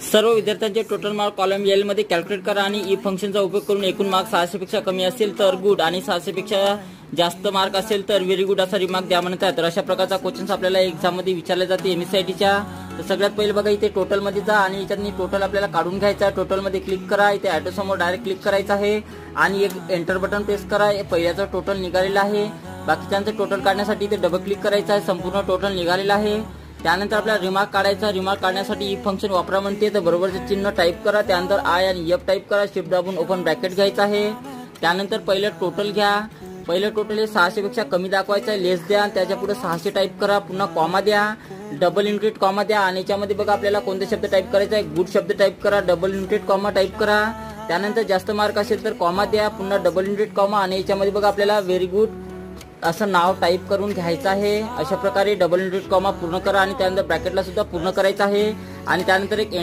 सर्व विद्यार्थ्यांचे total mark column L मध्ये कॅल्क्युलेट करा आणि ई फंक्शनचा उपयोग करून एकूण मार्क 600 पेक्षा कमी असेल तर गुड आणि 600 पेक्षा जास्त मार्क असेल तर व्हेरी गुड असा रिमार्क द्या म्हणतात। तर अशा प्रकारचा क्वेश्चन्स आपल्याला एक्झाम मध्ये विचारले जाते एमएससीआयटीच्या। तर सगळ्यात पहिले बघा इथे टोटल मध्ये जा आणि याच्यातनी टोटल आपल्याला काढून घ्यायचा। टोटल मध्ये क्लिक करा, इथे ॲटो समोर डायरेक्ट क्लिक करायचं आहे आणि एक एंटर बटन प्रेस करा। पहिल्याचं टोटल निघालेलं आहे, बाकीच्यांचं टोटल काढण्यासाठी इथे डबल क्लिक करायचं आहे। संपूर्ण टोटल निघालेलं आहे। त्यानंतर आपल्याला रिमार्क काढायचा। रिमार्क काढण्यासाठी ई फंक्शन वापरा म्हणते, तर बरोबरचे चिन्ह टाईप करा, त्यानंतर आय आणि एफ टाईप करा, शिफ्ट दाबून ओपन ब्रॅकेट घ्यायचा आहे। त्यानंतर पहिलं टोटल घ्या, पहिलं टोटल हे 600 पेक्षा कमी दाखवायचं आहे, लेस द्या, त्याच्या पुढे 600 टाईप करा, पुन्हा कॉमा द्या, डबल इन्क्रीट कॉमा द्या आणि याच्यामध्ये बघा आपल्याला कोणते शब्द टाईप करायचा आहे, गुड शब्द टाईप करा, डबल इन्क्रीट कॉमा टाईप करा। त्यानंतर जास्त मार्क असेल तर कॉमा द्या, पुन्हा डबल इन्क्रीट कॉमा आणि याच्यामध्ये बघा आपल्याला व्हेरी गुड असं नाव टाईप करून घ्यायचं आहे। अशा प्रकारे डबल इन्क्रीट कॉमा पूर्ण करा आणि त्यानंतर ब्रॅकेटला सुद्धा पूर्ण करायचं आहे आणि त्यानंतर एक